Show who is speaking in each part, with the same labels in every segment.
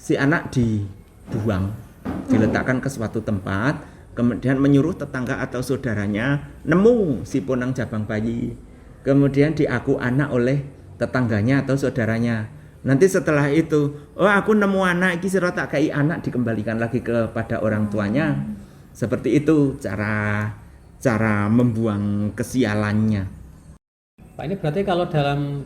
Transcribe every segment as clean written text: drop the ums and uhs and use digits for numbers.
Speaker 1: si anak dibuang, diletakkan ke suatu tempat, kemudian menyuruh tetangga atau saudaranya nemu si ponang jabang bayi, kemudian diaku anak oleh tetangganya atau saudaranya. Nanti setelah itu, oh aku nemu anak, iki sira tak kai anak, dikembalikan lagi kepada orang tuanya. Seperti itu cara membuang kesialannya.
Speaker 2: Pak, ini berarti kalau dalam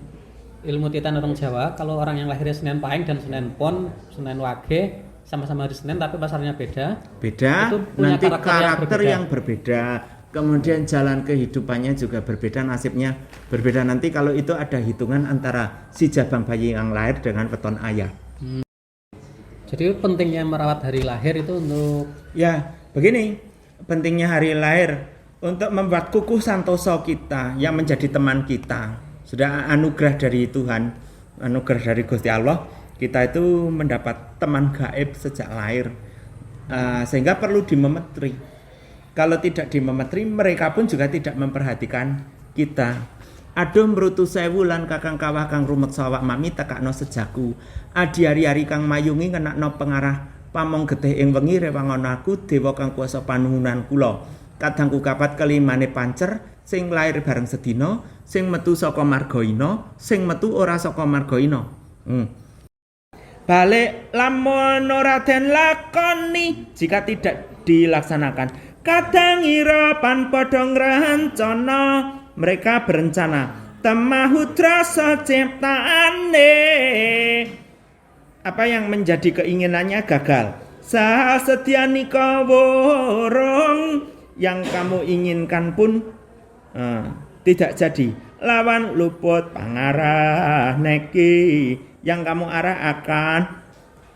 Speaker 2: ilmu Titan orang Jawa, kalau orang yang lahirnya Senin Pahing dan Senin Pon, Senin Wage, sama-sama hari Senin tapi pasarnya beda.
Speaker 1: Beda, nanti karakter yang berbeda. Kemudian jalan kehidupannya juga berbeda, nasibnya berbeda. Nanti kalau itu ada hitungan antara si jabang bayi yang lahir dengan weton ayah.
Speaker 2: Jadi pentingnya merawat hari lahir itu untuk...
Speaker 1: Ya, begini, pentingnya hari lahir untuk membuat kukuh santoso kita yang menjadi teman kita. Sudah anugerah dari Tuhan, anugerah dari Gusti Allah, kita itu mendapat teman gaib sejak lahir. Sehingga perlu dimemetri. Kalau tidak dimemetri, mereka pun juga tidak memperhatikan kita. Aduh mrutu sewu lan kakang kawah kang rumet sawak mami tekakno sejaku. Adi ari-ari kang mayungi ngenakno pengarah pamong getih ing wengi rewangon aku dewa kang kuasa panuhunan kula. Kadangku kapat kelimane pancer sing lair bareng sedina, sing metu saka marga ina, sing metu ora saka marga ina. Balik lamun ora den lakoni jika tidak dilaksanakan. Kadang ira pan padha ngrencana, mereka berencana temahudra ciptaane. Apa yang menjadi keinginannya gagal. Sasediani kaworong yang kamu inginkan pun tidak jadi. Lawan luput pangarah neki yang kamu arah akan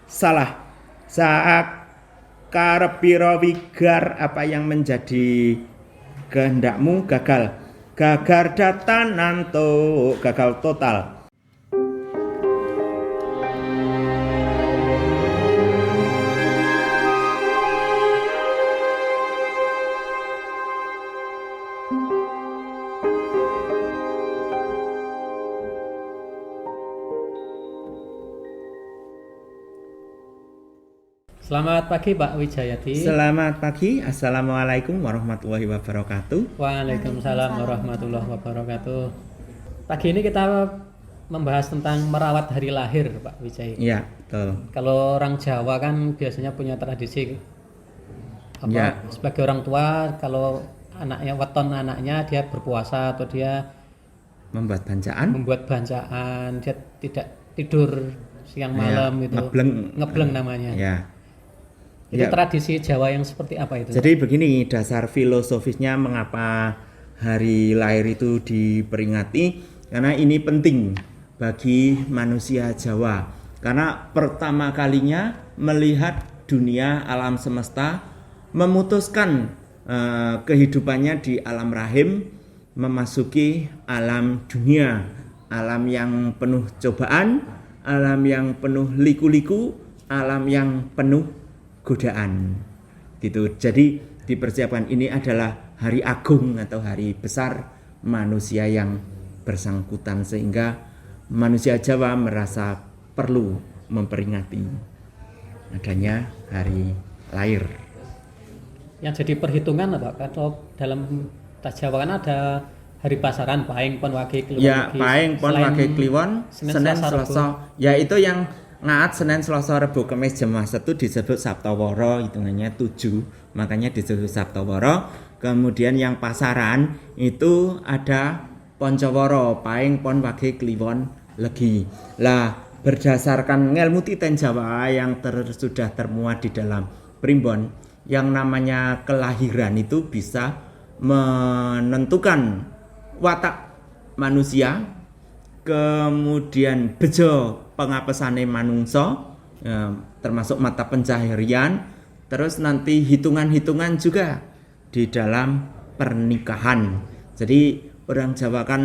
Speaker 1: salah. Saat karep pira wigar apa yang menjadi kehendakmu gagal. Gagal datanan to, gagal total.
Speaker 2: Selamat pagi Pak Wijayadi.
Speaker 1: Selamat pagi, Assalamualaikum warahmatullahi wabarakatuh.
Speaker 2: Waalaikumsalam warahmatullahi wabarakatuh. Pagi ini kita membahas tentang merawat hari lahir Pak Wijayadi.
Speaker 1: Iya, betul.
Speaker 2: Kalau orang Jawa kan biasanya punya tradisi sebagai orang tua, kalau anaknya weton anaknya dia berpuasa atau dia
Speaker 1: membuat bancaan,
Speaker 2: dia tidak tidur siang malam gitu. Ngebleng namanya.
Speaker 1: Ya.
Speaker 2: Itu tradisi Jawa yang seperti apa itu?
Speaker 1: Jadi begini, dasar filosofisnya mengapa hari lahir itu diperingati, karena ini penting bagi manusia Jawa. Karena pertama kalinya melihat dunia alam semesta, memutuskan kehidupannya di alam rahim, memasuki alam dunia, alam yang penuh cobaan, alam yang penuh liku-liku, alam yang penuh godaan gitu. Jadi dipersiapkan, ini adalah hari agung atau hari besar manusia yang bersangkutan, sehingga manusia Jawa merasa perlu memperingati adanya hari lahir.
Speaker 2: Yang jadi perhitungan apa? Kalau dalam tas Jawa kan ada hari pasaran Pahing Pon Wage Kliwon.
Speaker 1: Ya, Pahing Pon Wage Kliwon, Senin Selasa. Ya itu yang ngaat Senin Selasa Rebo Kamis Jemaah 1 disebut Saptawara, hitungannya 7, makanya disebut Saptawara. Kemudian yang pasaran itu ada Poncoworo, Pahing Pon Wage Kliwon Legi. Lah berdasarkan ngelmu Titan Jawa yang sudah termuat di dalam primbon, yang namanya kelahiran itu bisa menentukan watak manusia, kemudian bejo pengapesane manungso, termasuk mata pencaharian, terus nanti hitungan-hitungan juga di dalam pernikahan. Jadi orang Jawa kan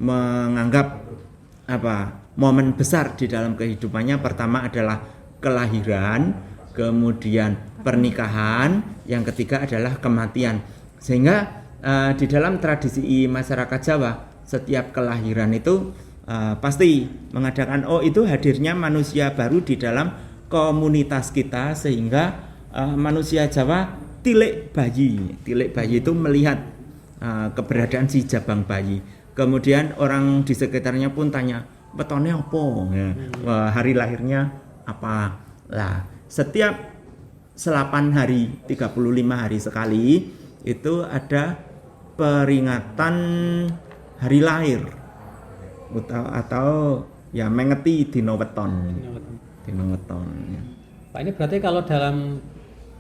Speaker 1: menganggap momen besar di dalam kehidupannya, pertama adalah kelahiran, kemudian pernikahan, yang ketiga adalah kematian. Sehingga di dalam tradisi masyarakat Jawa, setiap kelahiran itu pasti mengadakan itu hadirnya manusia baru di dalam komunitas kita sehingga manusia Jawa tilik bayi itu melihat keberadaan si jabang bayi. Kemudian orang di sekitarnya pun tanya, wetone apa? Ya, hari lahirnya apa? Lah, setiap 8 hari, 35 hari sekali itu ada peringatan hari lahir atau ya mengeti dina weton. Dina weton. Ya.
Speaker 2: Pak, ini berarti kalau dalam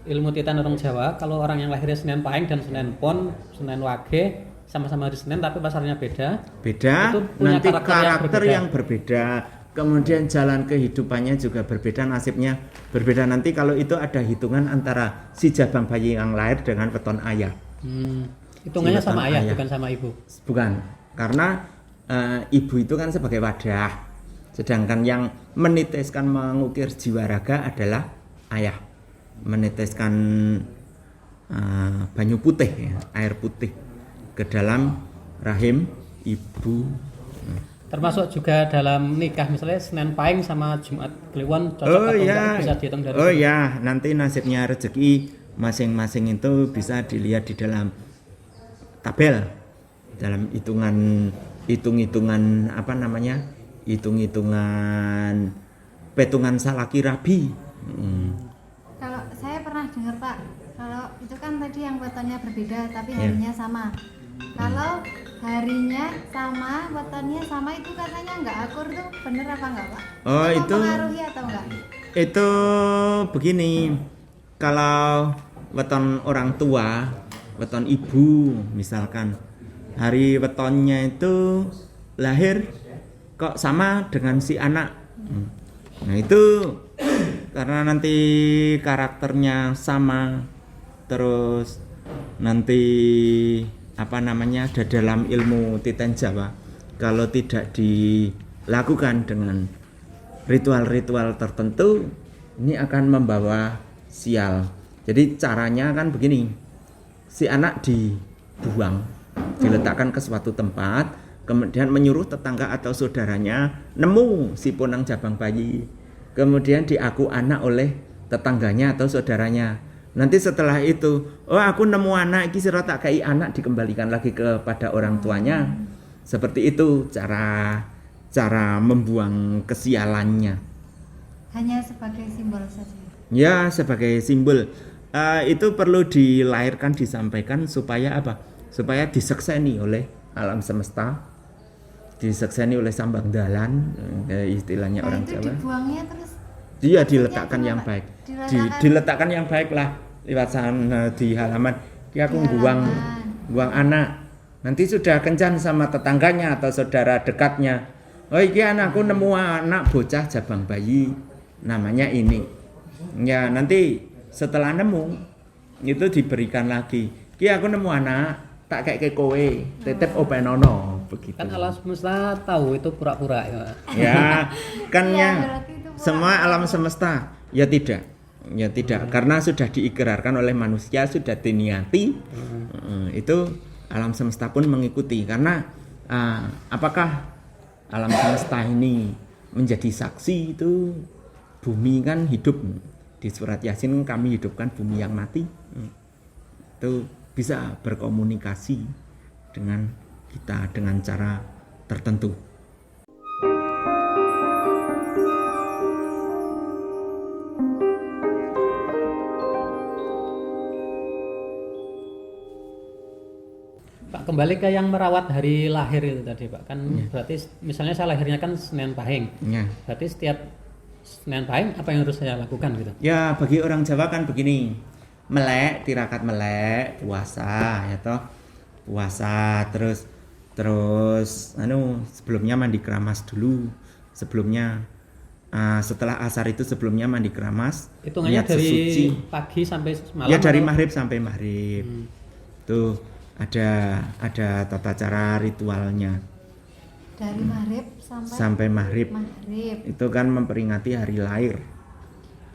Speaker 2: ilmu titan orang Jawa, kalau orang yang lahirnya Senin Pahing dan Senin Pon, Senin Wage, sama-sama hari Senin tapi pasarnya beda.
Speaker 1: Itu punya nanti karakter yang berbeda. Kemudian jalan kehidupannya juga berbeda, nasibnya berbeda. Nanti kalau itu ada hitungan antara si jabang bayi yang lahir dengan weton ayah.
Speaker 2: Hitungannya sama ayah, bukan sama ibu.
Speaker 1: Bukan, karena ibu itu kan sebagai wadah. Sedangkan yang meniteskan mengukir jiwa raga adalah ayah. Meneteskan banyu putih, ya, air putih ke dalam rahim ibu.
Speaker 2: Termasuk juga dalam nikah, misalnya Senin Pahing sama Jumat Kliwon cocok atau enggak, bisa dihitung dari
Speaker 1: situ. Ya, nanti nasibnya rezeki masing-masing itu bisa dilihat di dalam tabel, dalam hitung-hitungan apa namanya, hitung-hitungan petungan salaki rabi.
Speaker 3: Kalau saya pernah dengar Pak, kalau itu kan tadi yang wetonnya berbeda tapi harinya sama. Kalau harinya sama, wetonnya sama, itu katanya nggak akur tuh, bener apa enggak Pak? Itu mempengaruhi atau enggak?
Speaker 1: Itu begini, kalau weton orang tua, weton ibu misalkan, hari wetonnya itu lahir kok sama dengan si anak. Nah itu karena nanti karakternya sama, terus nanti apa namanya, ada dalam ilmu titan Jawa, kalau tidak dilakukan dengan ritual-ritual tertentu ini akan membawa sial. Jadi caranya kan begini, si anak dibuang, diletakkan ke suatu tempat, kemudian menyuruh tetangga atau saudaranya nemu si ponang jabang bayi, kemudian diaku anak oleh tetangganya atau saudaranya. Nanti setelah itu, oh aku nemu anak, iki sira tak kai anak, dikembalikan lagi kepada orang tuanya. Seperti itu cara membuang kesialannya.
Speaker 3: Hanya sebagai simbol saja.
Speaker 1: Ya, sebagai simbol. Itu perlu dilahirkan, disampaikan supaya apa? Supaya disekseni oleh alam semesta, disekseni oleh sambang dalan, istilahnya orang
Speaker 3: itu
Speaker 1: Jawa.
Speaker 3: Dibuangnya terus.
Speaker 1: Dia diletakkan yang baik. Diletakkan yang baik lah, lewat sana di halaman. Dia aku buang anak. Nanti sudah kencan sama tetangganya atau saudara dekatnya. Oh iki anakku nemu anak bocah jabang bayi, namanya ini. Ya nanti setelah nemu itu diberikan lagi. Ki aku nemu anak, tak kayak kowe, tetep openono begitu.
Speaker 2: Kan alam semesta tahu itu pura-pura ya.
Speaker 1: Ya, kan ya, semua
Speaker 3: pura-pura.
Speaker 1: alam semesta ya tidak. Ya tidak, karena sudah diikrarkan oleh manusia, sudah diniati. Itu alam semesta pun mengikuti, karena apakah alam semesta ini menjadi saksi, itu bumi kan hidup. Di surat Yasin kami hidupkan bumi yang mati. Itu bisa berkomunikasi dengan kita dengan cara tertentu.
Speaker 2: Pak, kembali ke yang merawat hari lahir itu tadi Pak, kan berarti misalnya saya lahirnya kan Senin Pahing. Berarti setiap Senin Pahing apa yang harus saya lakukan gitu? Ya,
Speaker 1: bagi orang Jawa kan begini, melek, tirakat melek, puasa ya toh. Puasa terus sebelumnya mandi keramas dulu. Sebelumnya setelah asar itu sebelumnya mandi keramas.
Speaker 2: Hitungannya dari sesuci. Pagi sampai malam?
Speaker 1: Ya dari maghrib sampai maghrib. Tuh ada tata cara ritualnya.
Speaker 3: Dari maghrib
Speaker 1: sampai maghrib. Itu kan memperingati hari lahir.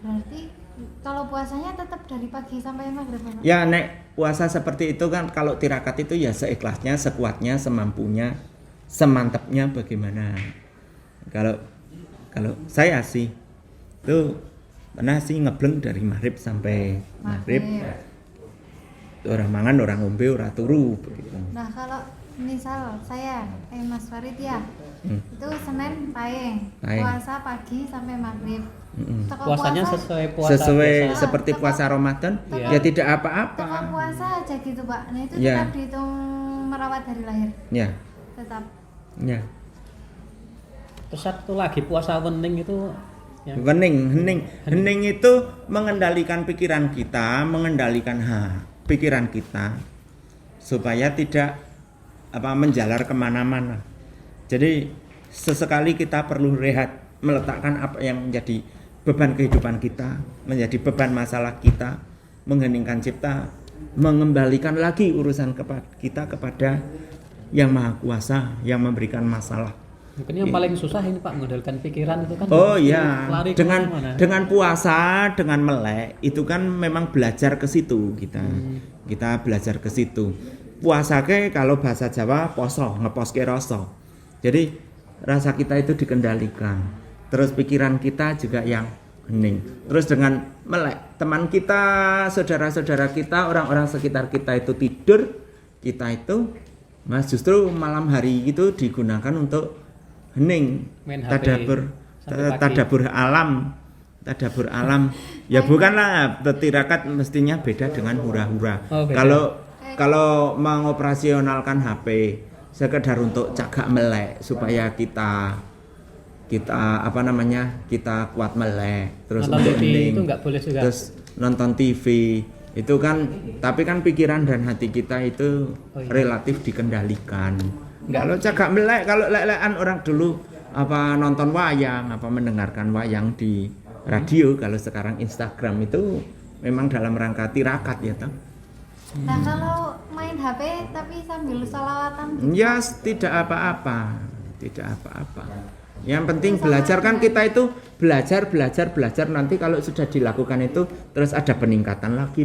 Speaker 3: Berarti kalau puasanya tetap dari pagi sampai maghrib?
Speaker 1: Ya nek puasa seperti itu kan, kalau tirakat itu ya seikhlasnya, sekuatnya, semampunya, semantapnya bagaimana. Kalau saya sih tuh pernah sih ngebleng dari maghrib sampai maghrib. Orang mangan, orang ngombe, orang turu begitu.
Speaker 3: Nah kalau misal saya Mas Farid ya, itu Senin pahing, puasa pagi sampai maghrib.
Speaker 2: Puasanya sesuai puasa
Speaker 1: biasa. Seperti puasa Ramadan, ya tidak apa-apa.
Speaker 3: Toko puasa aja gitu Pak. Nah itu tetap dihitung merawat hari lahir.
Speaker 1: Ya.
Speaker 3: Tetap.
Speaker 1: Ya.
Speaker 2: Terus satu lagi puasa wening itu ya.
Speaker 1: Hening itu mengendalikan pikiran kita, mengendalikan pikiran kita supaya tidak menjalar kemana-mana. Jadi sesekali kita perlu rehat, meletakkan apa yang menjadi beban kehidupan kita, menjadi beban masalah kita, mengheningkan cipta, mengembalikan lagi urusan kita kepada Yang Maha Kuasa yang memberikan masalah.
Speaker 2: Mungkin yang paling susah ini Pak, mengendalikan pikiran itu kan.
Speaker 1: Oh iya, dengan puasa, dengan melek itu kan memang belajar ke situ kita. Kita belajar ke situ. Puasa ke kalau bahasa Jawa poso, ngeposke rasa. Jadi rasa kita itu dikendalikan. Terus pikiran kita juga yang hening. Terus dengan melek, teman kita, saudara-saudara kita, orang-orang sekitar kita itu tidur, kita itu justru malam hari itu digunakan untuk hening, tadabur alam ya bukanlah tirakat mestinya beda dengan hura-hura. Kalau mengoperasionalkan HP sekedar untuk cagak melek supaya kita kuat melek, terus
Speaker 2: nonton TV
Speaker 1: hening,
Speaker 2: itu nggak boleh juga.
Speaker 1: Terus nonton TV itu kan, tapi kan pikiran dan hati kita itu relatif dikendalikan. Kalau cagak melek, kalau lelekan orang dulu nonton wayang, mendengarkan wayang di radio, kalau sekarang Instagram itu memang dalam rangka tirakat ya toh.
Speaker 3: Nah kalau main HP tapi sambil sholawatan
Speaker 1: ya tidak apa-apa. Yang penting belajar kan, kita itu belajar nanti kalau sudah dilakukan itu terus ada peningkatan lagi.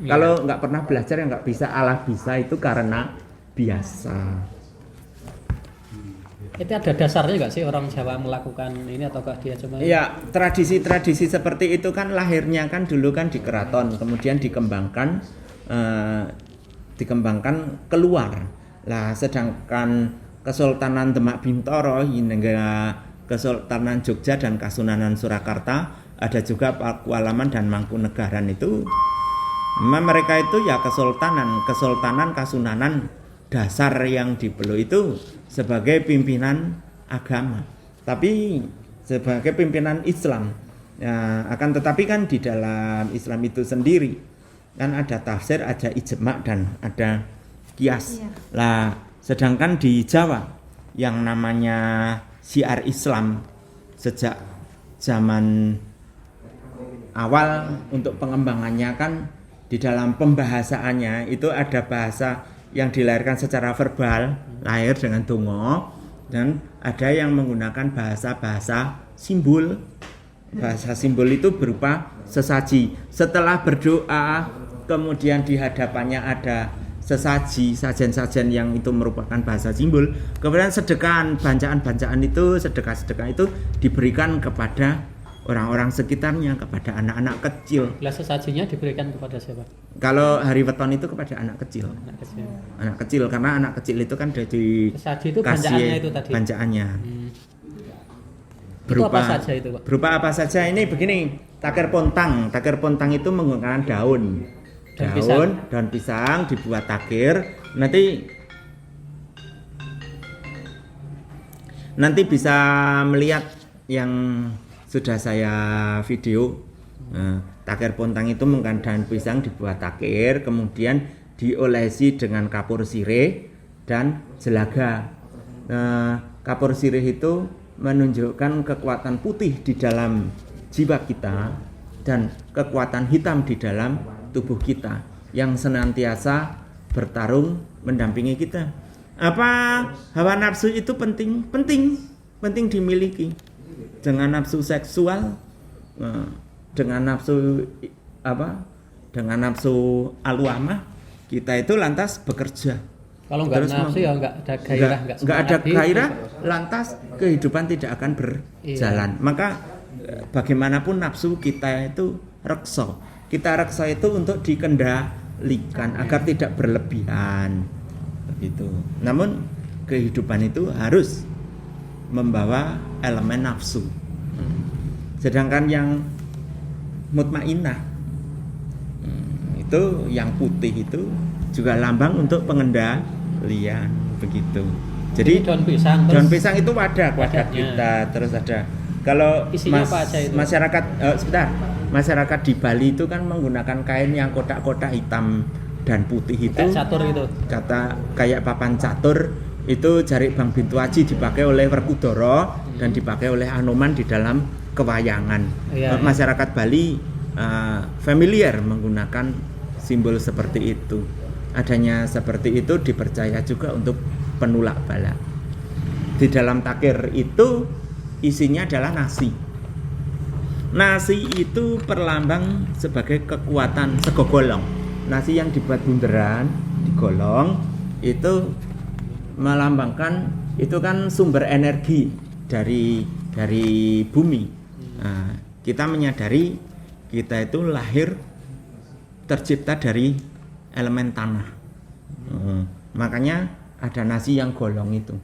Speaker 1: Kalau nggak pernah belajar ya nggak bisa, bisa itu karena biasa.
Speaker 2: Itu ada dasarnya nggak sih orang Jawa melakukan ini, ataukah dia cuma?
Speaker 1: Ya, tradisi seperti itu kan lahirnya kan dulu kan di keraton, kemudian dikembangkan keluar. Lah sedangkan Kesultanan Demak Bintoro hingga Kesultanan Jogja dan Kasunanan Surakarta, ada juga Pakualaman dan Mangkunegaran itu mereka itu ya kesultanan Kasunanan dasar yang dipeluk itu sebagai pimpinan agama, tapi sebagai pimpinan Islam ya, akan tetapi kan di dalam Islam itu sendiri kan ada tafsir, ada ijma' dan ada qiyas. Lah sedangkan di Jawa yang namanya syiar Islam sejak zaman awal untuk pengembangannya kan di dalam pembahasaannya itu ada bahasa yang dilahirkan secara verbal, lahir dengan donga, dan ada yang menggunakan bahasa simbol. Bahasa simbol itu berupa sesaji. Setelah berdoa, kemudian di hadapannya ada sesaji, sajian-sajian yang itu merupakan bahasa simbol. Kemudian sedekah, bacaan-bacaan itu, sedekah-sedekah itu diberikan kepada orang-orang sekitarnya, kepada anak-anak kecil.
Speaker 2: Lah sesajinya diberikan kepada siapa?
Speaker 1: Kalau hari weton itu kepada anak kecil. Anak kecil karena anak kecil itu kan dari
Speaker 2: sesaji itu banjaannya itu tadi.
Speaker 1: Banjaannya.
Speaker 2: Berupa apa saja itu, Pak?
Speaker 1: Berupa apa saja ini begini, takir pontang. Takir pontang itu menggunakan daun pisang dibuat takir. Nanti bisa melihat yang sudah saya video. Takir pontang itu menggunakan daun pisang dibuat takir, kemudian diolesi dengan kapur sirih dan jelaga. Kapur sirih itu menunjukkan kekuatan putih di dalam jiwa kita dan kekuatan hitam di dalam tubuh kita yang senantiasa bertarung mendampingi kita. Hawa nafsu itu penting dimiliki. Dengan nafsu seksual, dengan nafsu alwamah, kita itu lantas bekerja.
Speaker 2: Kalau nggak nafsu ya nggak ada gairah,
Speaker 1: nggak ada gairah, lantas kehidupan tidak akan berjalan. Maka bagaimanapun nafsu kita itu reksa. Kita reksa itu untuk dikendalikan agar tidak berlebihan. Begitu. Namun kehidupan itu harus membawa elemen nafsu. Sedangkan yang mutmainnah itu yang putih itu juga lambang untuk pengendalian begitu. Jadi daun pisang itu wadah kita, terus ada kalau masyarakat di Bali itu kan menggunakan kain yang kotak-kotak hitam dan putih itu
Speaker 2: catur gitu.
Speaker 1: Kata kayak papan catur itu Jarik Bang Bintu Aji dipakai oleh Werkudara dan dipakai oleh Anoman di dalam kewayangan. Masyarakat Bali familiar menggunakan simbol seperti itu. Adanya seperti itu dipercaya juga untuk penolak bala. Di dalam takir itu isinya adalah nasi. Nasi itu perlambang sebagai kekuatan segogolong. Nasi yang dibuat bunderan, digolong, itu melambangkan itu kan sumber energi dari bumi. Nah, kita menyadari kita itu lahir tercipta dari elemen tanah. Makanya ada nasi yang golong itu,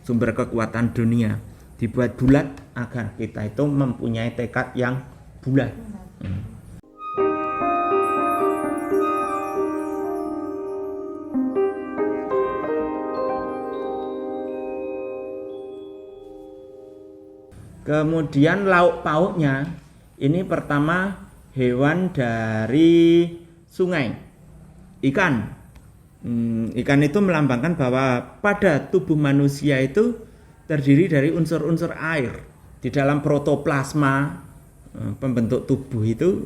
Speaker 1: sumber kekuatan dunia, dibuat bulat agar kita itu mempunyai tekad yang bulat. Kemudian lauk pauknya ini pertama hewan dari sungai, ikan. Ikan itu melambangkan bahwa pada tubuh manusia itu terdiri dari unsur-unsur air. Di dalam protoplasma pembentuk tubuh itu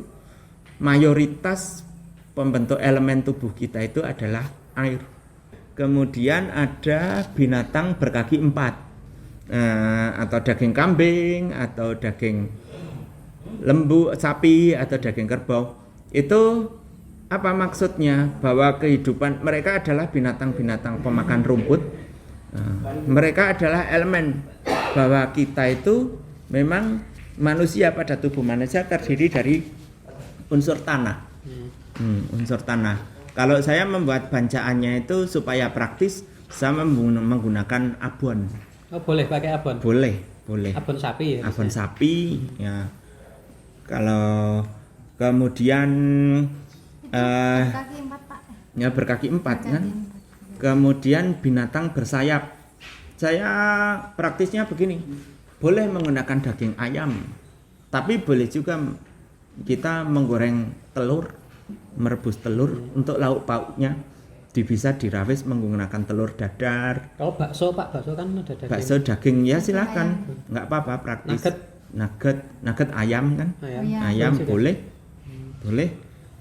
Speaker 1: mayoritas pembentuk elemen tubuh kita itu adalah air. Kemudian ada binatang berkaki 4. Atau daging kambing atau daging lembu, sapi atau daging kerbau. Itu apa maksudnya? Bahwa kehidupan mereka adalah binatang-binatang pemakan rumput. Mereka adalah elemen bahwa kita itu memang manusia, pada tubuh manusia terdiri dari unsur tanah. Unsur tanah. Kalau saya membuat bancaannya itu supaya praktis, saya menggunakan abon.
Speaker 2: Oh, boleh pakai abon?
Speaker 1: Boleh.
Speaker 2: Abon sapi ya?
Speaker 1: Abon sapi, ya. Kalau kemudian
Speaker 3: berkaki 4, Pak.
Speaker 1: Ya berkaki 4 kan. Kemudian binatang bersayap. Saya praktisnya begini. Boleh menggunakan daging ayam, tapi boleh juga kita menggoreng telur, merebus telur untuk lauk pauknya. Bisa dirawis menggunakan telur dadar.
Speaker 2: Kalau bakso, Pak, bakso kan ada daging.
Speaker 1: Bakso daging ya silakan, nggak apa-apa, praktis. Nugget ayam kan, ayam boleh.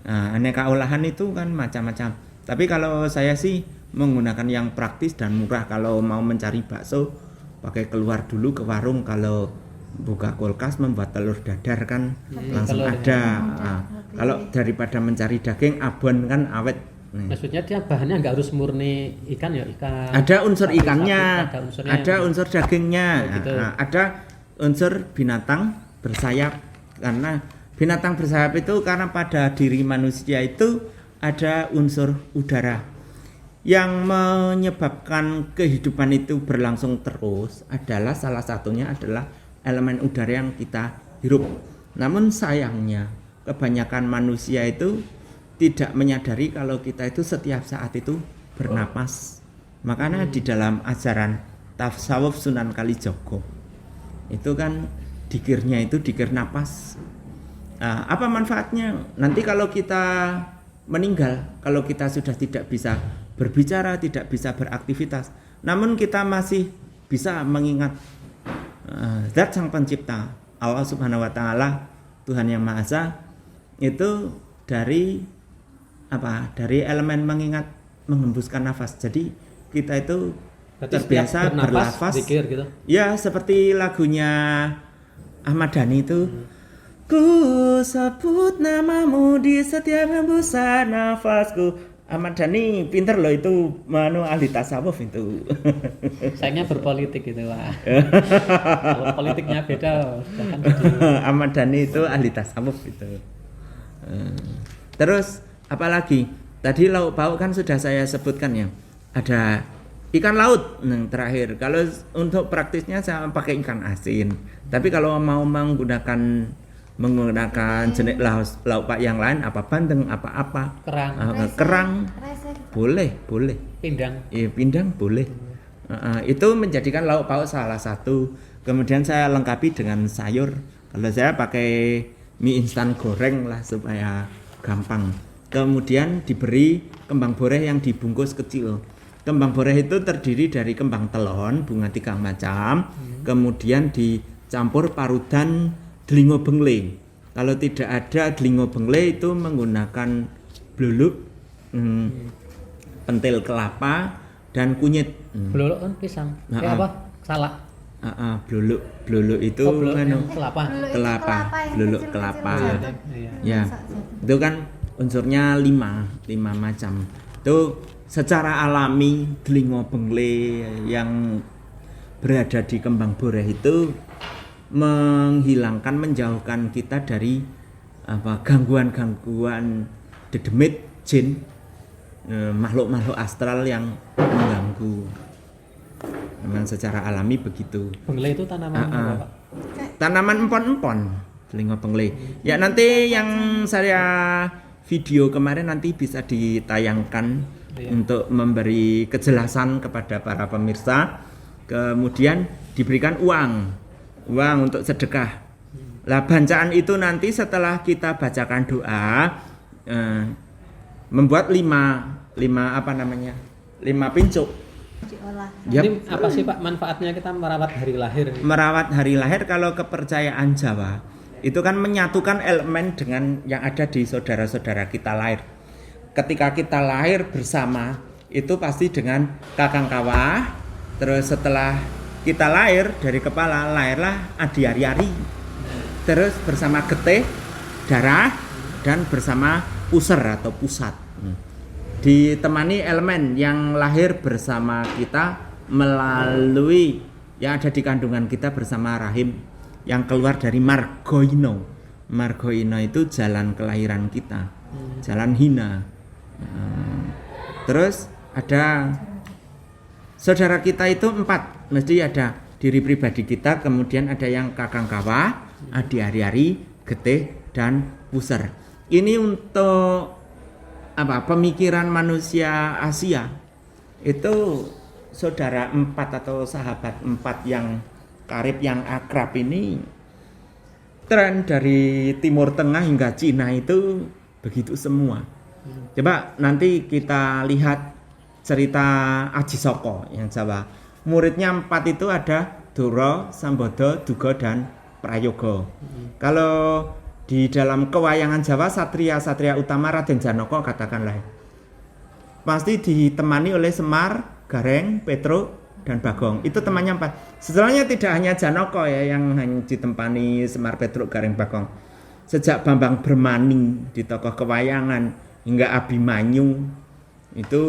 Speaker 1: Nah, aneka olahan itu kan macam-macam. Tapi kalau saya sih menggunakan yang praktis dan murah. Kalau mau mencari bakso, pakai keluar dulu ke warung. Kalau buka kulkas membuat telur dadar kan langsung ada. Nah, kalau daripada mencari daging, abon kan awet.
Speaker 2: Maksudnya dia bahannya nggak harus murni ikan ya, ikan.
Speaker 1: Ada unsur ikannya,
Speaker 2: ada
Speaker 1: unsur dagingnya,
Speaker 2: gitu.
Speaker 1: ada unsur binatang bersayap. Karena binatang bersayap itu karena pada diri manusia itu ada unsur udara yang menyebabkan kehidupan itu berlangsung terus. Adalah salah satunya adalah elemen udara yang kita hirup. Namun sayangnya kebanyakan manusia itu tidak menyadari kalau kita itu setiap saat itu bernapas. Makanya di dalam ajaran tasawuf Sunan Kalijogo itu kan dikirnya itu dikir napas. Apa manfaatnya? Nanti kalau kita meninggal, kalau kita sudah tidak bisa berbicara, tidak bisa beraktivitas, namun kita masih bisa mengingat Zat Sang Pencipta, Allah Subhanahu wa Ta'ala, Tuhan Yang Maha Esa, itu dari elemen mengingat, menghembuskan nafas. Jadi kita itu terbiasa berlafaz
Speaker 2: gitu.
Speaker 1: Ya, seperti lagunya Ahmad Dhani itu. Ku sebut namamu di setiap hembusan nafasku, Ahmad Dhani pinter loh itu ahli tasawuf itu.
Speaker 2: Sayangnya berpolitik gitu Pak. Kalau politiknya beda.
Speaker 1: Ahmad Dhani itu ahli tasawuf itu. Terus apalagi? Tadi lauk pauk kan sudah saya sebutkan ya. Ada ikan laut yang terakhir. Kalau untuk praktisnya saya pakai ikan asin. Tapi kalau mau menggunakan jenis lauk pauk yang lain, apa bandeng, apa kerang, boleh.
Speaker 2: Pindang.
Speaker 1: Iya, pindang boleh. Itu menjadikan lauk pauk salah satu. Kemudian saya lengkapi dengan sayur. Kalau saya pakai mie instan goreng lah supaya gampang. Kemudian diberi kembang boreh yang dibungkus kecil. Kembang boreh itu terdiri dari kembang telon, bunga 3 macam, kemudian dicampur parutan delingo bengle. Kalau tidak ada delingo bengle itu menggunakan bluluk, pentil kelapa dan kunyit.
Speaker 2: Bluluk kan pisang. Apa? Salak.
Speaker 1: Bluluk itu bluluk kelapa. Ya. Itu kan unsurnya 5 macam. Itu secara alami delingo bengle yang berada di kembang boreh itu menjauhkan kita dari gangguan dedemit, jin, makhluk-makhluk astral yang mengganggu. Memang secara alami begitu.
Speaker 2: Bengle itu tanaman apa, Pak?
Speaker 1: Tanaman empon-empon, delingo bengle. Ya nanti yang saya video kemarin nanti bisa ditayangkan untuk memberi kejelasan kepada para pemirsa. Kemudian diberikan uang untuk sedekah. Lah bacaan itu nanti setelah kita bacakan doa, membuat 5 pincuk.
Speaker 2: Ini apa sih Pak manfaatnya kita merawat hari lahir?
Speaker 1: Merawat hari lahir kalau kepercayaan Jawa itu kan menyatukan elemen dengan yang ada di saudara-saudara kita lahir. Ketika kita lahir bersama itu pasti dengan kakang kawah. Terus setelah kita lahir dari kepala, lahirlah adi-ari-ari. Terus bersama getih, darah, dan bersama puser atau pusat. Ditemani elemen yang lahir bersama kita melalui yang ada di kandungan kita bersama rahim yang keluar dari margoino. Margoino itu jalan kelahiran kita, jalan hina. Terus ada saudara kita itu 4, mesti ada diri pribadi kita, kemudian ada yang kakang kawah, adi-ari-ari, getih, dan puser. Ini untuk pemikiran manusia Asia itu saudara 4 atau sahabat 4 yang karib, yang akrab ini tren dari Timur Tengah hingga Cina itu begitu semua. Coba nanti kita lihat cerita Aji Soko yang Jawa. Muridnya 4 itu ada Doro, Sambodo, Dugo, dan Prayogo. Kalau di dalam kewayangan Jawa, satria utama Raden Janaka katakanlah pasti ditemani oleh Semar, Gareng, Petruk, dan Bagong. Itu temannya 4. Setelahnya tidak hanya Janaka ya yang hanya ditempani Semar, Petruk, Gareng, Bagong. Sejak Bambang Bermaning di tokoh kewayangan hingga Abimanyu itu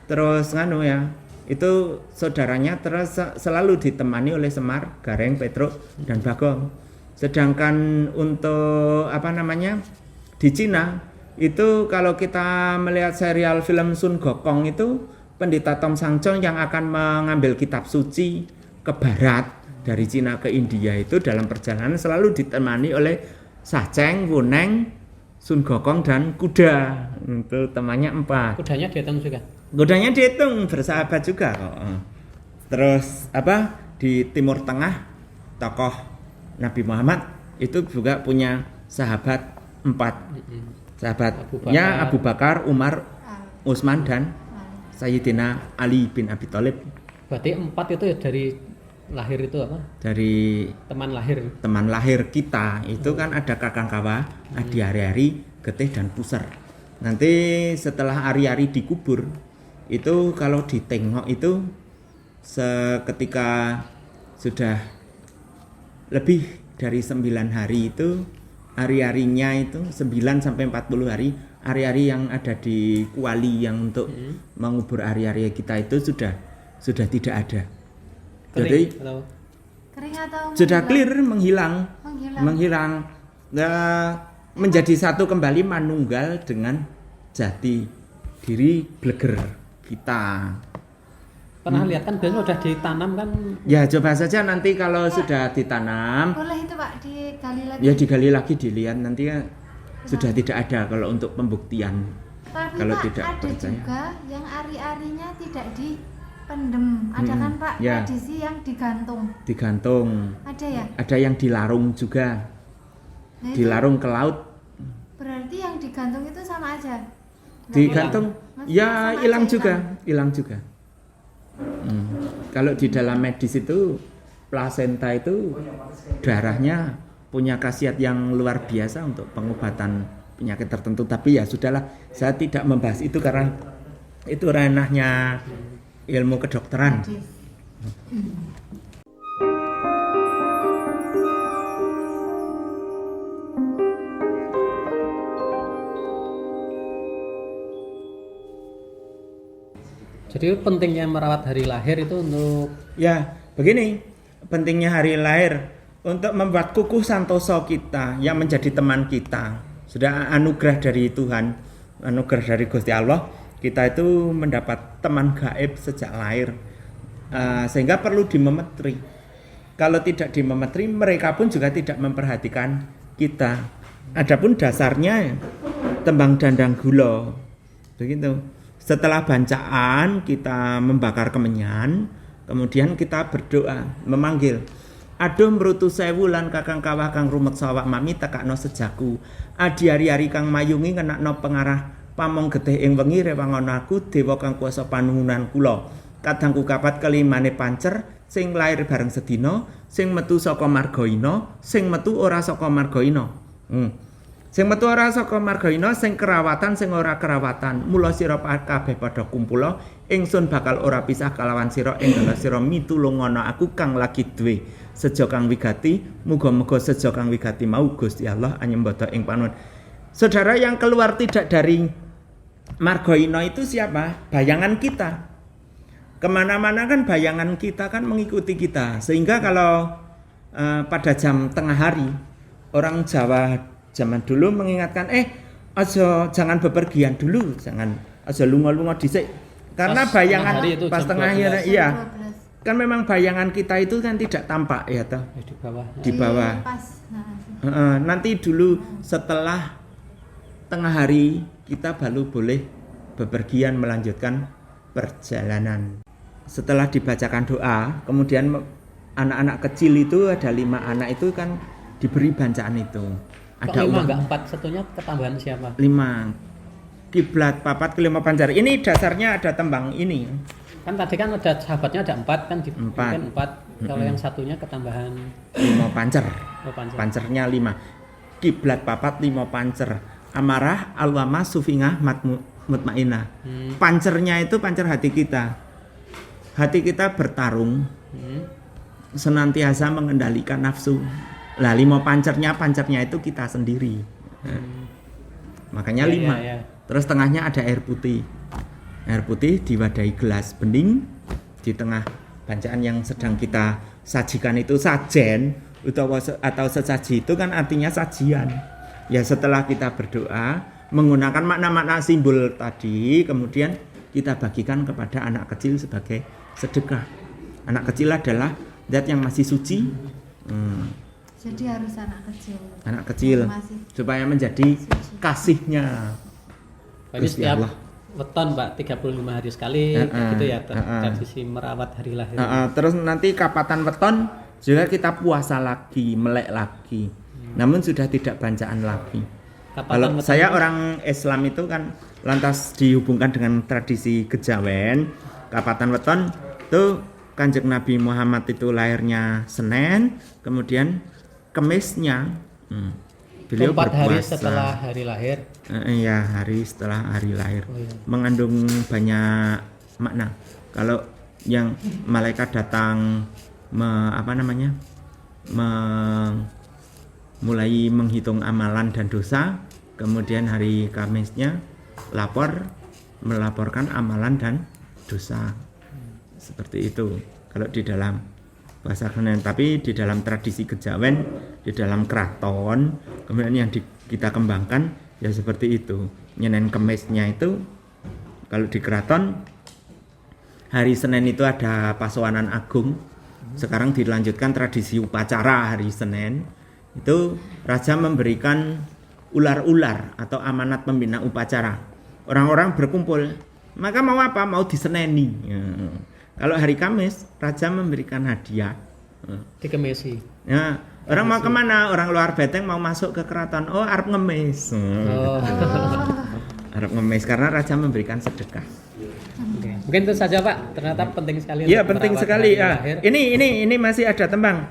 Speaker 1: terus itu saudaranya terus selalu ditemani oleh Semar, Gareng, Petruk, dan Bagong. Sedangkan untuk di Cina itu kalau kita melihat serial film Sun Gokong itu Pendeta Tom Sangchong yang akan mengambil kitab suci ke barat dari Cina ke India itu dalam perjalanan selalu ditemani oleh Sacheng, Wuneng, Sun Gokong, dan kuda. Itu temannya 4.
Speaker 2: Kudanya dihitung juga?
Speaker 1: Kudanya dihitung, bersahabat juga kok. Terus di Timur Tengah tokoh Nabi Muhammad itu juga punya sahabat 4. Sahabatnya Abu Bakar, Umar, Utsman, dan Sayyidina Ali bin Abi Thalib.
Speaker 2: Berarti 4 itu dari lahir itu apa?
Speaker 1: Dari teman lahir kita itu kan ada kakang kawah, adi-ari, getih, dan puser. Nanti setelah ari-ari dikubur itu kalau ditengok itu seketika sudah lebih dari 9 hari itu hari-harinya itu 9 sampai 40 hari ari-ari yang ada di kuali yang untuk mengubur ari-ari kita itu sudah tidak ada. Jadi
Speaker 3: kering atau
Speaker 1: sudah clear, menghilang. Menjadi satu kembali manunggal dengan jati diri bleger kita.
Speaker 2: Pernah lihat kan biasanya udah ditanam kan?
Speaker 1: Ya coba saja nanti kalau sudah ditanam.
Speaker 3: Boleh itu Pak digali lagi.
Speaker 1: Ya digali lagi, dilihat nanti ya sudah tidak ada kalau untuk pembuktian.
Speaker 3: Tapi
Speaker 1: kalau
Speaker 3: Pak,
Speaker 1: tidak
Speaker 3: ada
Speaker 1: percaya.
Speaker 3: juga yang ari-arinya tidak dipendem. Ada kan Pak
Speaker 1: ya.
Speaker 3: tradisi yang digantung.
Speaker 1: Digantung.
Speaker 3: Ada ya?
Speaker 1: Ada yang dilarung juga.
Speaker 3: Nah,
Speaker 1: dilarung ke laut.
Speaker 3: Berarti yang digantung itu sama aja.
Speaker 1: Digantung, ya
Speaker 3: sama
Speaker 1: hilang
Speaker 3: aja
Speaker 1: juga, hilang juga. Kalau di dalam medis itu plasenta itu darahnya punya khasiat yang luar biasa untuk pengobatan penyakit tertentu. Tapi ya sudahlah, saya tidak membahas itu karena itu ranahnya ilmu kedokteran.
Speaker 2: Jadi pentingnya merawat hari lahir itu untuk
Speaker 1: ya begini, pentingnya hari lahir untuk membuat kukuh santoso kita yang menjadi teman kita. Sudah anugerah dari Tuhan, anugerah dari Gusti Allah, kita itu mendapat teman gaib sejak lahir, sehingga perlu dimemetri. Kalau tidak dimemetri, mereka pun juga tidak memperhatikan kita. Adapun dasarnya tembang dandang gula, begitu. Setelah bancaan kita membakar kemenyan, kemudian kita berdoa, memanggil, aduh mrutu sewu lan kakang kawah kang rumet sawak mami tekakno sejaku, adi ari-ari kang mayungi ngenakno pengarah pamong getih ing wengi rewangono aku dewa kang kuasa panuwunan kula, kadangku kapat kelimane pancer sing lair bareng sedina, sing metu saka marga ina, sing metu ora saka marga ina. Sing metu ora saka marga ina, sing kerawatan sing ora kerawatan, mula sira kabeh padha kumpula, ingsun bakal ora pisah kalawan sira ing dalem sira mitulungono aku kang lagi duwe seja kang wigati, muga-muga seja kang wigati mau Gusti Allah anyembada ing panuwun. Saudara yang keluar tidak dari marga ina itu siapa? Bayangan kita. Kemana-mana kan bayangan kita kan mengikuti kita, sehingga kalau pada jam tengah hari orang Jawa zaman dulu mengingatkan jangan bepergian dulu, jangan aja lunga-lunga dhisik. Karena
Speaker 2: pas
Speaker 1: bayangan
Speaker 2: pas
Speaker 1: tengah hari iya. Kan memang bayangan kita itu kan tidak tampak ya toh. Di bawah. Nanti dulu setelah tengah hari kita baru boleh bepergian melanjutkan perjalanan. Setelah dibacakan doa, kemudian anak-anak kecil itu ada 5 anak itu kan diberi bacaan itu.
Speaker 2: Ada 5 enggak 4, satunya ketambahan siapa?
Speaker 1: 5. Kiblat papat kelima pancar. Ini dasarnya ada tembang ini.
Speaker 2: Kan tadi kan ada sahabatnya ada 4 kan di 4. Kalau yang satunya ketambahan
Speaker 1: 5 pancer.
Speaker 2: pancer.
Speaker 1: Pancernya 5. Kiblat papat 5 pancer. Amarah, alwama, sufingah, mutmainah. Pancernya itu pancer hati kita. Hati kita bertarung. Senantiasa mengendalikan nafsu. Lah 5 pancernya itu kita sendiri. Makanya 5. Ya. Terus tengahnya ada air putih. Air putih diwadahi gelas bening. Di tengah bacaan yang sedang kita sajikan itu sajen atau sesaji itu kan artinya sajian. Ya setelah kita berdoa menggunakan makna-makna simbol tadi, kemudian kita bagikan kepada anak kecil sebagai sedekah. Anak kecil adalah zat yang masih suci.
Speaker 3: Jadi harus anak kecil.
Speaker 1: Anak kecil supaya menjadi suci. Kasihnya.
Speaker 2: Ini setiap weton Pak 35 hari sekali gitu ya tradisi merawat hari lahir.
Speaker 1: Terus nanti kapatan weton juga kita puasa lagi, melek lagi. Namun sudah tidak bacaan lagi. Kalau saya orang Islam itu kan lantas dihubungkan dengan tradisi kejawen. Kapatan weton itu Kanjeng Nabi Muhammad itu lahirnya Senin, kemudian Kemisnya beliau
Speaker 2: 4 hari
Speaker 1: berpuasa.
Speaker 2: Setelah hari lahir.
Speaker 1: Iya, hari setelah hari lahir. Mengandung banyak makna. Kalau yang malaikat datang mulai menghitung amalan dan dosa, kemudian hari Kamisnya melaporkan amalan dan dosa. Seperti itu kalau di dalam bahasa Kejawen. Tapi di dalam tradisi Kejawen, di dalam keraton, kemudian yang kita kembangkan ya seperti itu. Nyenen Kemisnya itu kalau di keraton hari Senin itu ada pasowanan agung. Sekarang dilanjutkan tradisi upacara hari Senin. Itu raja memberikan ular-ular atau amanat pembina upacara. Orang-orang berkumpul. Maka mau apa? Mau diseneni. Ya. Kalau hari Kamis, raja memberikan hadiah.
Speaker 2: Dikemesi.
Speaker 1: Ya, orang mau kemana? Orang luar Beteng mau masuk ke keraton. Oh, arep ngemis. Arep ngemis karena raja memberikan sedekah.
Speaker 2: Oke. Mungkin itu saja Pak. Ternyata penting sekali.
Speaker 1: Iya, penting sekali. Ya. Ini masih ada tembang.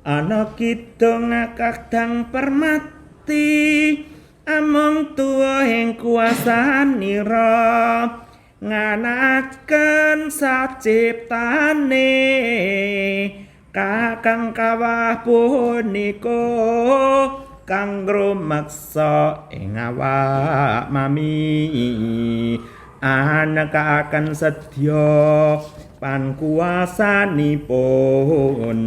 Speaker 1: Ana kidung kadang permati, amung tuwa ing kuasanira. Nganaken saciptane kakang kawah punika kang rumeksa ing awak mami anekaken sedya pankuwasanipun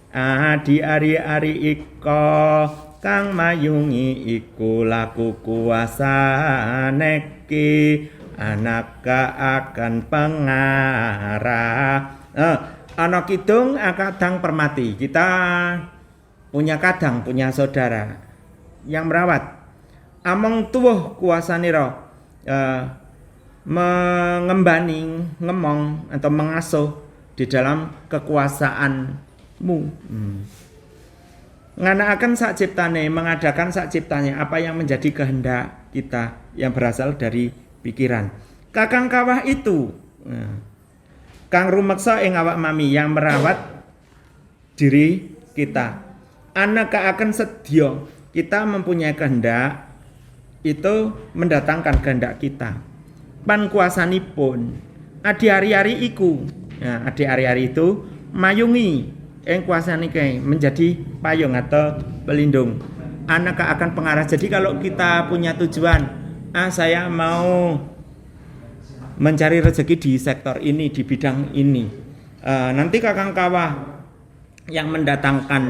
Speaker 1: adi ari-ari ika kang mayungi iku laku kuwasaneki anak akan pengarah. Anak kidung kadang permati. Kita punya kadang, punya saudara yang merawat. Among tuwuh kuasanira mengembani, ngemong atau mengasuh di dalam kekuasaanmu. Nganakaken sak ciptane, mengadakan sak ciptanya apa yang menjadi kehendak kita yang berasal dari pikiran. Kakang kawah itu kang rumeksa ing awak mami yang merawat diri kita. Anak akan sedya kita mempunyai kehendak itu mendatangkan kehendak kita. Pan kuasanipun adi ari-ari iku. Nah, adi ari-ari itu mayungi ing kuasanike menjadi payung atau pelindung. Anak akan pengarah. Jadi kalau kita punya tujuan, saya mau mencari rezeki di sektor ini, di bidang ini. Nanti kakang kawah yang mendatangkan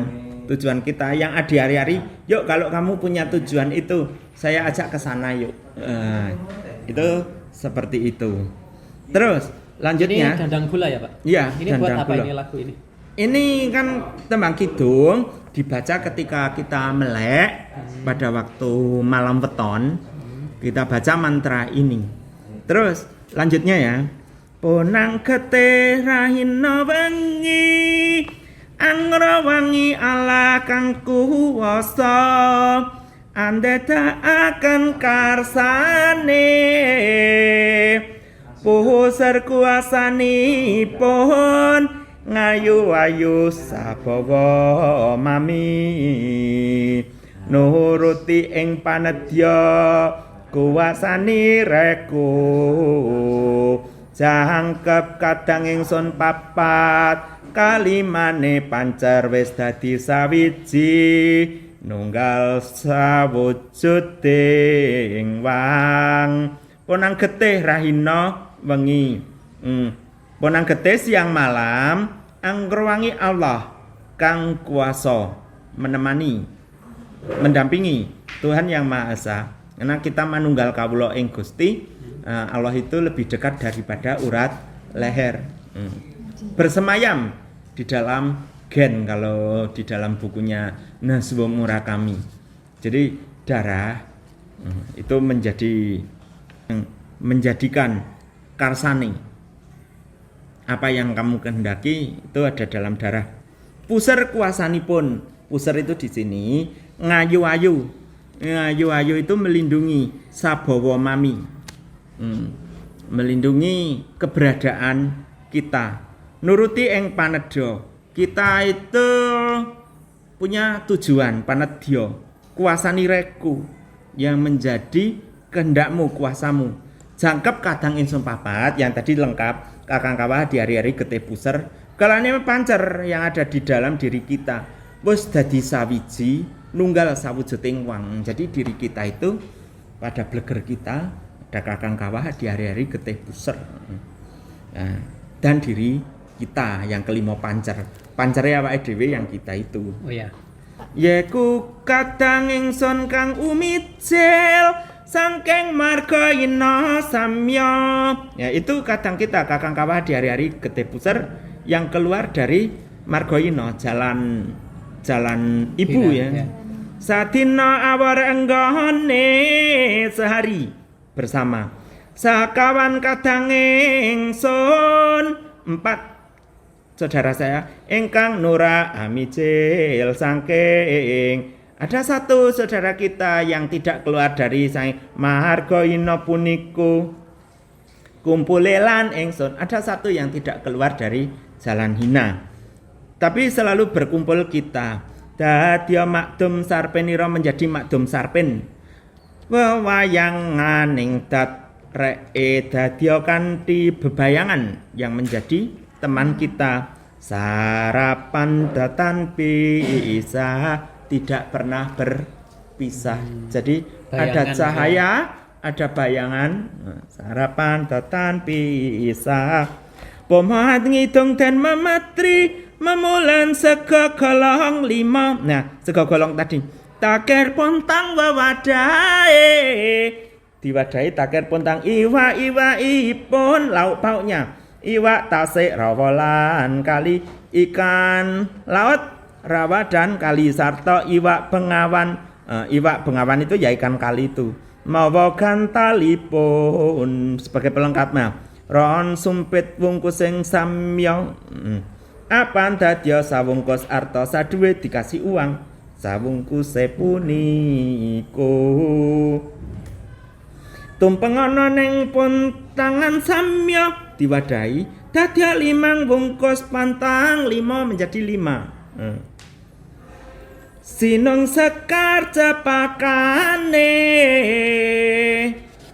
Speaker 1: tujuan kita, yang adi hari-hari, yuk kalau kamu punya tujuan itu, saya ajak ke sana yuk. Itu seperti itu. Terus lanjutnya.
Speaker 2: Ini dandang gula ya Pak?
Speaker 1: Iya.
Speaker 2: Ini buat apa ini lagu ini? Ini
Speaker 1: kan tembang kidung dibaca ketika kita melek pada waktu malam weton. Kita baca mantra ini. Terus lanjutnya ya. Ponang getih rahina wengi angra wangi ala kang kuwasa andedakaken karsane puser kuasanipun ngayu-ayu sabawa mami nuruti ing panedya kuwasani reku jangkep kadang ingsun papat kalimane pancer wis dadi sawiji nunggal sawujuding wang ponang getih rahina wengi ponang getih siang malam anggerwangi Allah kang kuasa menemani mendampingi Tuhan yang Maha Esa. Karena kita manunggal kawula ing Gusti, Allah itu lebih dekat daripada urat leher. Bersemayam di dalam gen kalau di dalam bukunya Nazwa Murakami. Jadi darah itu menjadikan karsani. Apa yang kamu kehendaki itu ada dalam darah. Puser kuasanipun. Puser itu di sini ngayu-ayu. Ngayu-ayu itu melindungi sabawa mami. Melindungi keberadaan kita. Nuruti ing panedya. Kita itu punya tujuan panedya. Kuasani reku yang menjadi kehendakmu, kuasamu. Jangkep kadang ingsun papat yang tadi lengkap. Kakang kawah di hari-hari getih puser. Kalane pancer yang ada di dalam diri kita. Wis dadi sawiji nunggal sawujuding wang. Jadi diri kita itu pada bleger kita ada kakang kawah di hari-hari getih buser. Nah, dan diri kita yang kelima pancer. Pancernya awake dhewe yang kita itu.
Speaker 2: Oh ya.
Speaker 1: Yeku kadang ingsun kang umicil sangking marga ina samya. Ya itu kadang kita kakang kawah di hari-hari getih buser yang keluar dari marga ina, jalan ibu ya. Sadina awar enggone sehari bersama sakawan kadang ingsun 4 saudara saya ingkang nura amicil sangking. Ada satu saudara kita yang tidak keluar dari sang marga ina puniku kumpulelan ingsun. Ada satu yang tidak keluar dari jalan hina, tapi selalu berkumpul kita. Dadya makdum sarpenira menjadi makdum sarpen. Wewayanganing datreke dadya kanthi bebayangan yang menjadi teman kita. Sarapan datan bisa tidak pernah berpisah. Jadi bayangan, ada cahaya, ada bayangan. Sarapan datan bisa. Pomat ngitung dan mematri memulan sego golong 5. Nah, sego golong tadi taker pontang wawadae. Diwadahi taker pontang iwa-iwaipun lauk pauknya. Iwak tasik rawalan kali ikan laut rawa dan kali sarta iwak bengawan. Iwak bengawan itu ya ikan kali itu. Mawa gantalipun sebagai pelengkapnya. Ron sumpit wungkusing samyong. Apan dadya sawungkus arta saduwe dikasih uang. Sawungkuse puniku tumpeng ana ning pun tangan samya diwadahi dadya 5 wungkus pantang 5 menjadi 5. Sinung sekar cepakane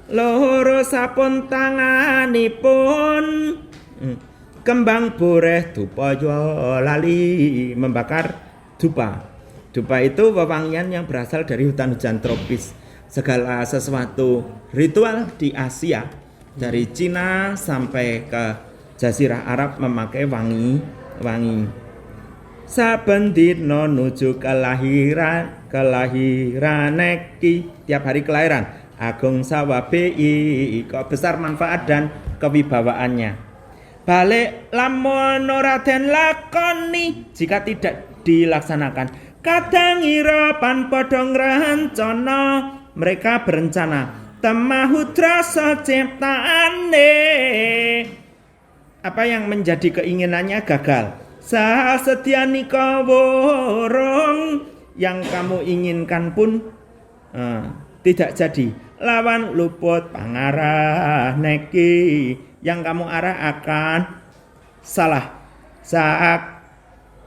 Speaker 1: loro sapun tanganipun kembang boreh dupaya lali membakar dupa. Dupa itu wewangian yang berasal dari hutan-hujan tropis. Segala sesuatu ritual di Asia dari Cina sampai ke Jazirah Arab memakai wangi. Saben dina nuju kelahiraneki, tiap hari kelahiran agung sawabe kok besar manfaat dan kewibawaannya. Balik lamun ora den lakoni jika tidak dilaksanakan kadang ira pan padha ngrencana mereka berencana temahudra ciptaane apa yang menjadi keinginannya gagal sasediani kaworong yang kamu inginkan pun tidak jadi lawan luput pangarah neki yang kamu arah akan salah saat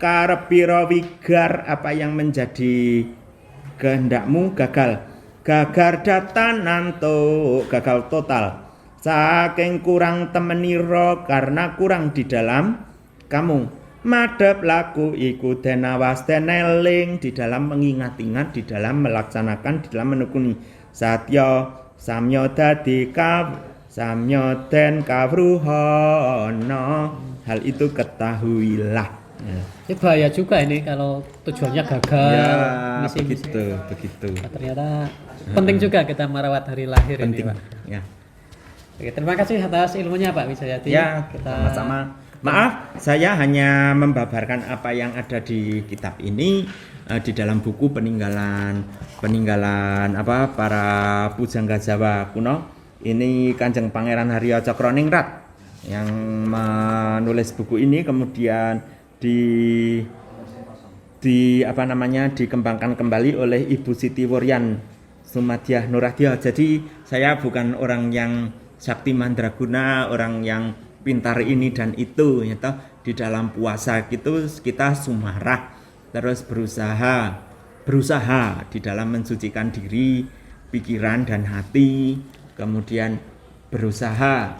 Speaker 1: karepira wigar apa yang menjadi kehendakmu gagal datan nanto gagal total saking kurang temeniro karena kurang di dalam kamu madhep laku iku den awas den eling di dalam mengingat-ingat di dalam melaksanakan di dalam menekuni satya samya dadi samya den kawruhana hal itu ketahuilah.
Speaker 2: Ini bahaya juga ini kalau tujuannya gagal.
Speaker 1: Ya, begitu.
Speaker 2: Nah, ternyata penting juga kita merawat hari lahir
Speaker 1: penting.
Speaker 2: Ini, Pak.
Speaker 1: Ya.
Speaker 2: Oke, terima kasih atas ilmunya Pak Wisayati.
Speaker 1: Ya, sama-sama. Maaf, saya hanya membabarkan apa yang ada di kitab ini di dalam buku peninggalan apa para pujangga Jawa kuno. Ini Kanjeng Pangeran Haryo Cokroningrat yang menulis buku ini kemudian dikembangkan kembali oleh Ibu Siti Wuryan Sumadiah Nurradya. Jadi saya bukan orang yang sakti mandraguna, orang yang pintar ini dan itu ya toh. Di dalam puasa gitu kita sumarah terus berusaha di dalam mensucikan diri, pikiran dan hati, kemudian berusaha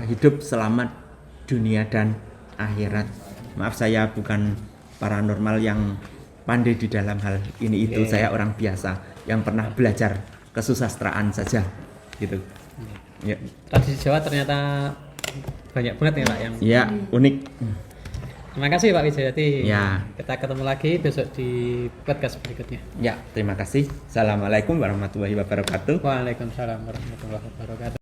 Speaker 1: hidup selamat dunia dan akhirat. Maaf saya bukan paranormal yang pandai di dalam hal ini itu. Saya orang biasa yang pernah belajar kesusastraan saja gitu. Ya.
Speaker 2: Tradisi Jawa ternyata banyak banget ya Pak yang
Speaker 1: unik.
Speaker 2: Terima kasih Pak Wijayati.
Speaker 1: Ya.
Speaker 2: Kita ketemu lagi besok di podcast berikutnya.
Speaker 1: Ya, terima kasih. Assalamualaikum warahmatullahi wabarakatuh.
Speaker 2: Waalaikumsalam warahmatullahi wabarakatuh.